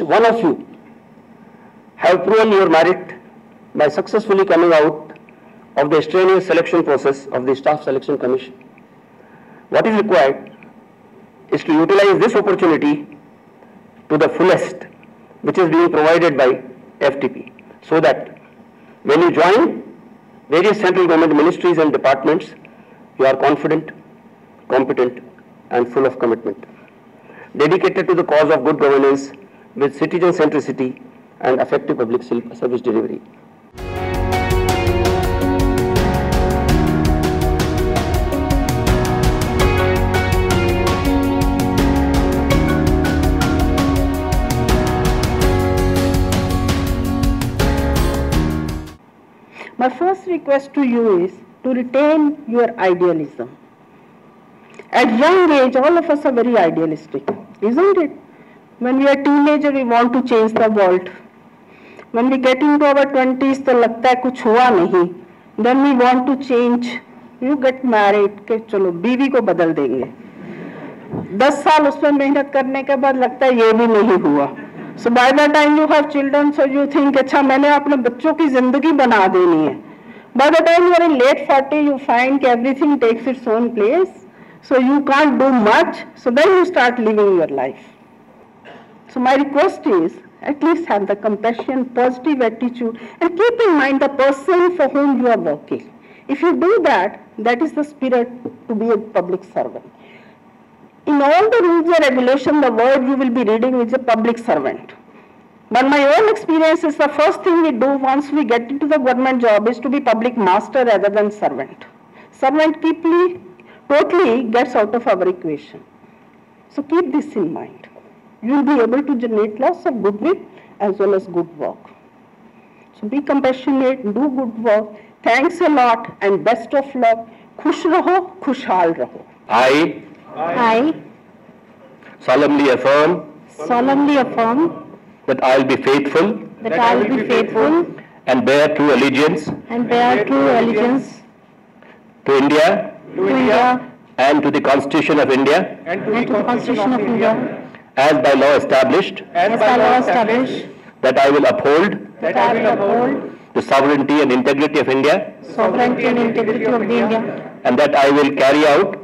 each one of you have proven your merit by successfully coming out of the strenuous selection process of the Staff Selection Commission. What is required is to utilize this opportunity to the fullest, which is being provided by FTP, so that when you join various central government ministries and departments, you are confident, competent, and full of commitment, dedicated to the cause of good governance with citizen centricity and effective public service delivery. My first request to you is to retain your idealism. At young age, all of us are very idealistic, isn't it? When we are teenager, we want to change the world. When we get into our 20s, तो लगता है कुछ हुआ नहीं. Then we want to change. You get married, कि चलो बीवी को बदल देंगे. 10 साल उसमें मेहनत करने के बाद लगता है ये भी नहीं हुआ. So by the time you have children, so you think, अच्छा मैंने अपने बच्चों की जिंदगी बना देनी है. By the time you are in late 40, you find everything takes its own place. So you can't do much. So then you start living your life. So my request is, at least have the compassion, positive attitude, and keep in mind the person for whom you are working. If you do that, that is the spirit to be a public servant. In all the rules and regulations, the word you will be reading is a public servant. But my own experience is the first thing we do once we get into the government job is to be public master rather than servant. Servant totally gets out of our equation. So keep this in mind. You will be able to generate lots of goodwill as well as good work. So be compassionate, do good work. Thanks a lot and best of luck. Khush raho, khushhal raho. I solemnly affirm that I will be faithful and bear true allegiance to India and to the Constitution of India as by law established, that I will uphold the sovereignty and integrity of India, and that I will carry out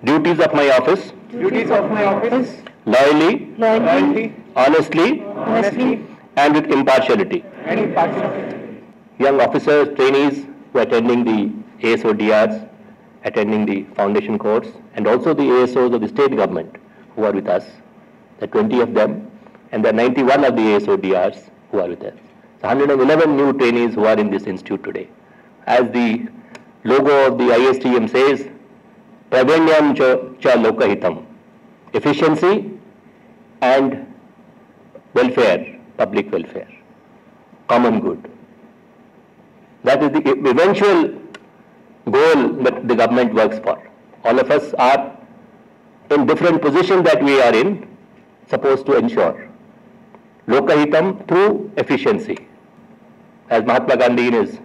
duties of my office loyally, honestly, and with impartiality. Young officers, trainees who are attending the ASODRs, attending the foundation course, and also the ASOs of the state government who are with us. There are 20 of them, and there are 91 of the ASODRs who are with us. So 111 new trainees who are in this institute today. As the logo of the ISTM says, Pravenyam cha lokahitam, efficiency and welfare, public welfare, common good. That is the eventual goal that the government works for. All of us are in different positions that we are in, supposed to ensure lokahitam through efficiency. As Mahatma Gandhi in his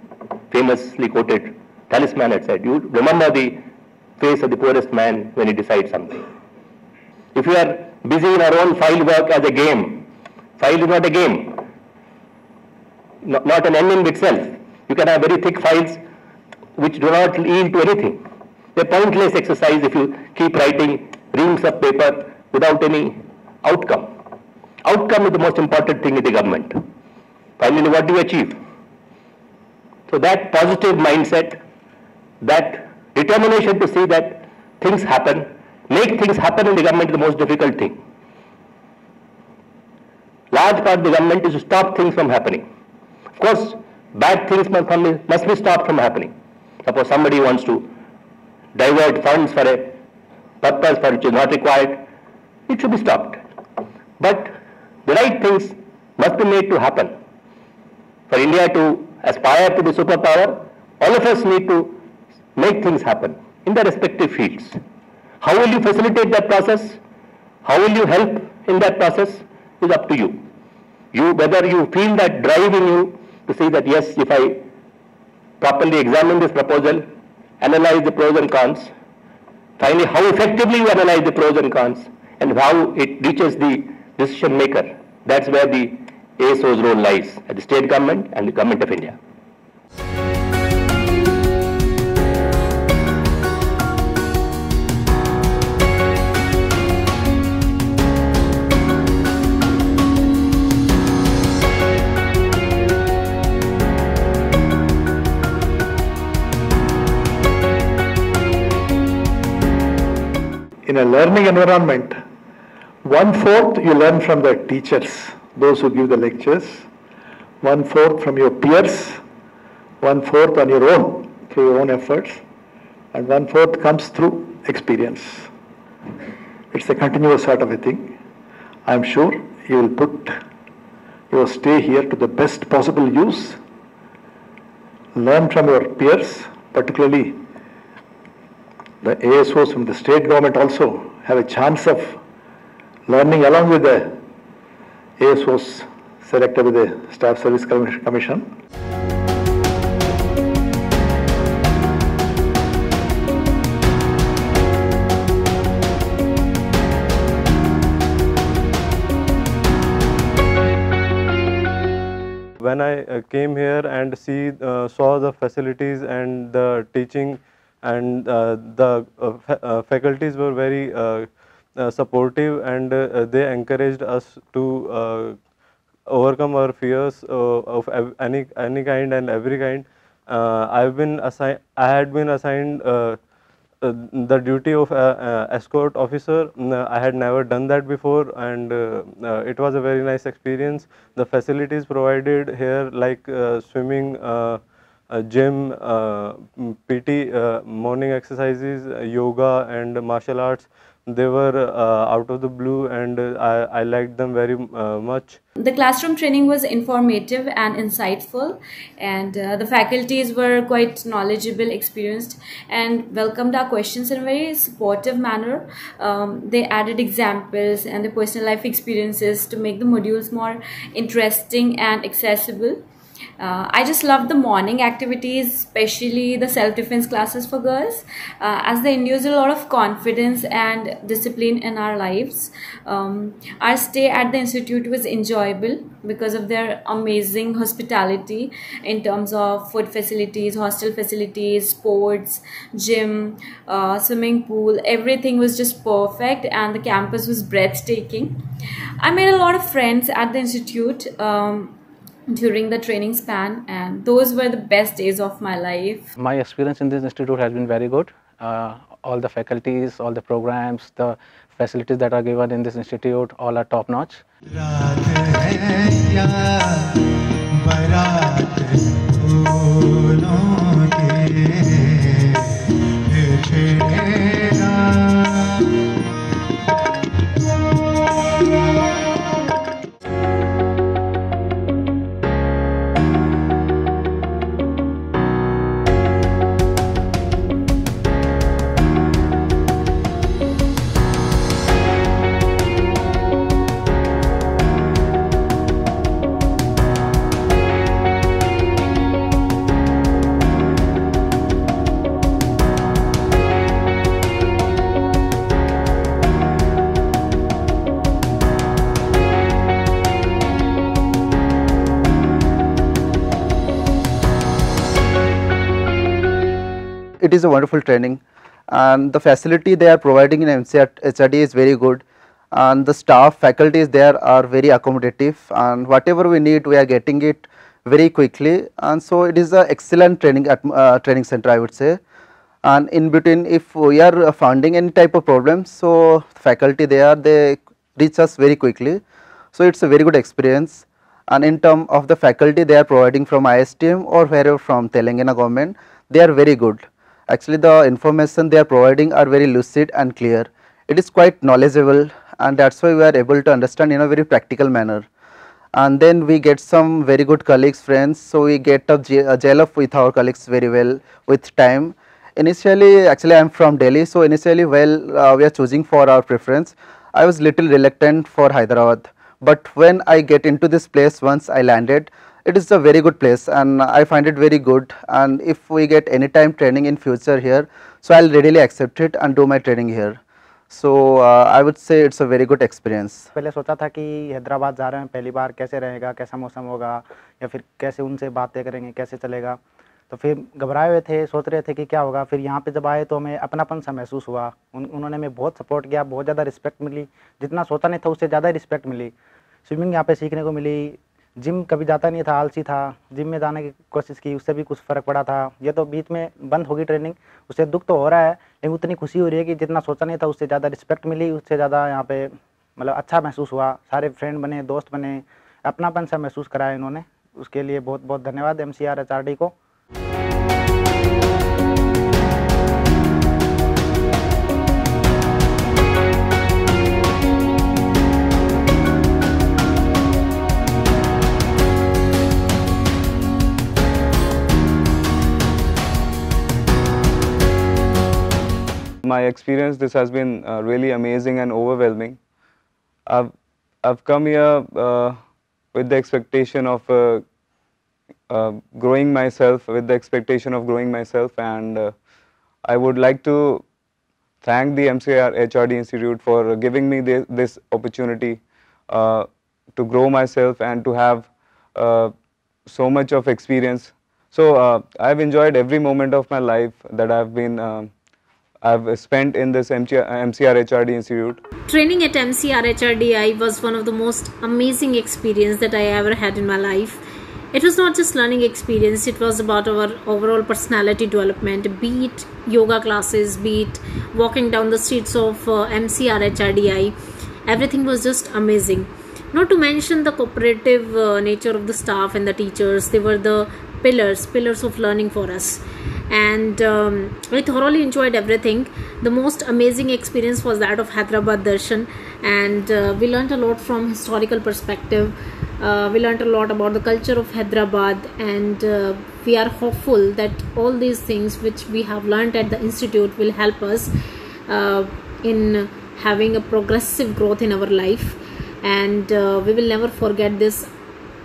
famously quoted talisman had said, you remember the face of the poorest man when he decides something. If you are busy in our own file work as a game, file is not a game, not an end in itself. You can have very thick files which do not yield to anything. They're pointless exercise if you keep writing reams of paper without any outcome. Outcome is the most important thing in the government. Finally, what do you achieve? So that positive mindset, that determination to see that things happen, make things happen in the government is the most difficult thing. Large part of the government is to stop things from happening. Of course, bad things must be stopped from happening. Suppose somebody wants to divert funds for a purpose for which is not required, it should be stopped. But the right things must be made to happen. For India to aspire to be superpower, all of us need to make things happen in their respective fields. How will you facilitate that process? How will you help in that process is up to you. Whether you feel that drive in you to say that yes, if I properly examine this proposal, analyze the pros and cons, finally how effectively you analyze the pros and cons, and how it reaches the decision maker. That's where the ASO's role lies, at the state government and the government of India. In a learning environment, 1/4 you learn from the teachers, those who give the lectures, 1/4 from your peers, 1/4 on your own, through your own efforts, and 1/4 comes through experience. It's a continuous sort of a thing. I'm sure you will put your stay here to the best possible use, learn from your peers, particularly the ASOs from the state government also have a chance of learning along with the ASOs selected with the Staff Service Commission. When I came here and saw the facilities and the teaching, and the faculties were very supportive, and they encouraged us to overcome our fears of any kind and every kind. I had been assigned the duty of escort officer. I had never done that before, and it was a very nice experience. The facilities provided here, like swimming, gym, PT, morning exercises, yoga and martial arts, they were out of the blue, and I liked them very much. The classroom training was informative and insightful, and the faculties were quite knowledgeable, experienced, and welcomed our questions in a very supportive manner. They added examples and the personal life experiences to make the modules more interesting and accessible. I just loved the morning activities, especially the self-defense classes for girls, as they induce a lot of confidence and discipline in our lives. Our stay at the institute was enjoyable because of their amazing hospitality in terms of food facilities, hostel facilities, sports, gym, swimming pool. Everything was just perfect, and the campus was breathtaking. I made a lot of friends at the institute during the training span, and those were the best days of my life. My experience in this institute has been very good. All the faculties, all the programs, the facilities that are given in this institute, all are top notch. It is a wonderful training, and the facility they are providing in MCHRD is very good, and the staff, faculties there are very accommodative, and whatever we need we are getting it very quickly, and so it is an excellent training center, I would say. And in between, if we are finding any type of problems, so faculty there, they reach us very quickly, so it's a very good experience. And in terms of the faculty they are providing from ISTM or wherever from Telangana government, they are very good. Actually, the information they are providing are very lucid and clear. It is quite knowledgeable, and that's why we are able to understand in a very practical manner. And then we get some very good colleagues, friends, so we get a gel up with our colleagues very well with time. Initially, actually I am from Delhi, so initially while we are choosing for our preference, I was little reluctant for Hyderabad. But when I get into this place, once I landed, it is a very good place, and I find it very good. And if we get any time training in future here, so I'll readily accept it and do my training here. So I would say it's a very good experience. पहले सोचा था कि हैदराबाद जा रहे हैं पहली बार, कैसे रहेगा, कैसा मौसम होगा, या फिर कैसे उनसे बातें करेंगे, कैसे चलेगा। तो फिर घबराए हुए थे, सोच रहे थे कि क्या होगा। फिर यहाँ पे जब आए तो हमें अपनापन सा महसूस हुआ। उन्होंने हमें बहुत सपोर्ट किया, बहुत ज़्यादा रिस्पेक्ट मिली, जितना सोचा नहीं था उससे ज़्यादा रिस्पेक्ट मिली। स्विमिंग यहाँ पे सीखने को मिली। जिम कभी जाता नहीं था, आलसी था, जिम में जाने की कोशिश की, उससे भी कुछ फ़र्क पड़ा था। ये तो बीच में बंद होगी ट्रेनिंग, उससे दुख तो हो रहा है, लेकिन उतनी खुशी हो रही है कि जितना सोचा नहीं था उससे ज़्यादा रिस्पेक्ट मिली, उससे ज़्यादा यहाँ पे मतलब अच्छा महसूस हुआ। सारे फ्रेंड बने, दोस्त बने, अपनापन सा महसूस कराया इन्होंने। उसके लिए बहुत बहुत धन्यवाद MCR HRD को। My experience, this has been really amazing and overwhelming. I've come here with the expectation of growing myself, and I would like to thank the MCR HRD Institute for giving me this opportunity to grow myself and to have so much of experience. So I've enjoyed every moment of my life that I've spent in this MCR HRD Institute. Training at MCR HRDI was one of the most amazing experience that I ever had in my life. It was not just learning experience, it was about our overall personality development, be it yoga classes, be it walking down the streets of MCR HRDI. Everything was just amazing. Not to mention the cooperative nature of the staff and the teachers. They were the pillars of learning for us. And I thoroughly enjoyed everything. The most amazing experience was that of Hyderabad Darshan, and we learned a lot from historical perspective. We learned a lot about the culture of Hyderabad, and we are hopeful that all these things which we have learned at the institute will help us in having a progressive growth in our life, and we will never forget this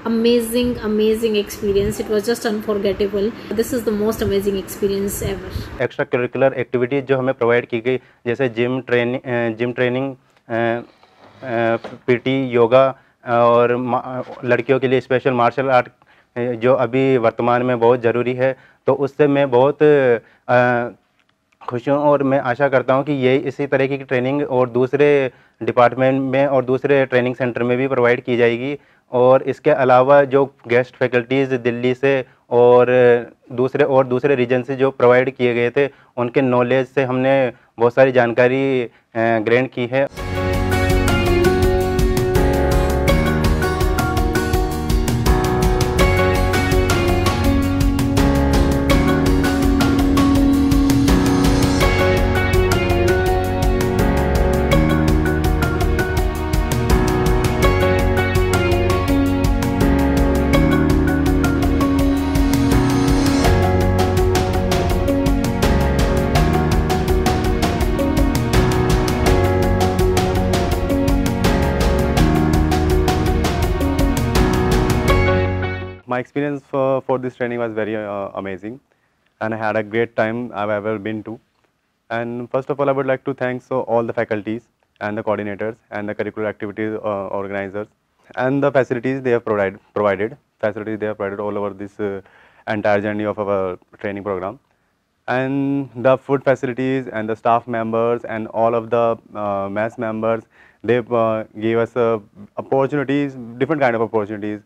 amazing experience. It was just unforgettable. This is the most amazing experience ever. Extra curricular activities जो हमें provide की गई, जैसे gym training, PT, yoga, और लड़कियों के लिए special martial art जो अभी वर्तमान में बहुत ज़रूरी है, तो उससे मैं बहुत खुश हूँ। और मैं आशा करता हूँ कि ये इसी तरीके की ट्रेनिंग और दूसरे डिपार्टमेंट में और दूसरे ट्रेनिंग सेंटर में भी प्रोवाइड की जाएगी। और इसके अलावा जो गेस्ट फैकल्टीज़ दिल्ली से और दूसरे रीजन से जो प्रोवाइड किए गए थे, उनके नॉलेज से हमने बहुत सारी जानकारी ग्रेन की है। My experience for this training was very amazing, and I had a great time I've ever been to. And first of all, I would like to thank all the faculties and the coordinators and the curricular activities organizers and the facilities they have provided all over this entire journey of our training program. And the food facilities and the staff members and all of the mass members, they gave us opportunities, different kind of opportunities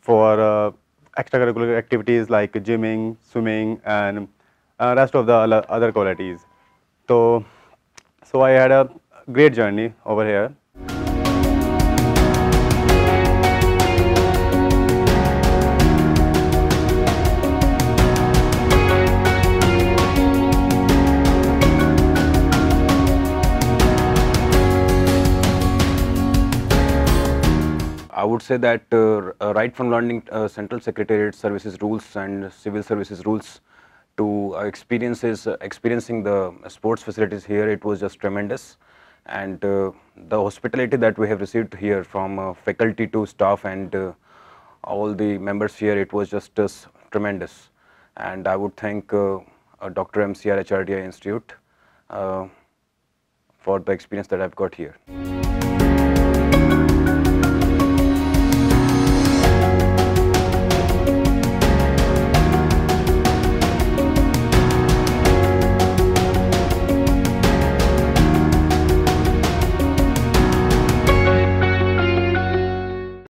for extracurricular activities like gymming, swimming, and rest of the other qualities. So I had a great journey over here. I would say that right from learning Central Secretariat Services rules and Civil Services rules to experiencing the sports facilities here, it was just tremendous. And the hospitality that we have received here from faculty to staff and all the members here, it was just tremendous. And I would thank Dr. MCR HRDI Institute for the experience that I've got here.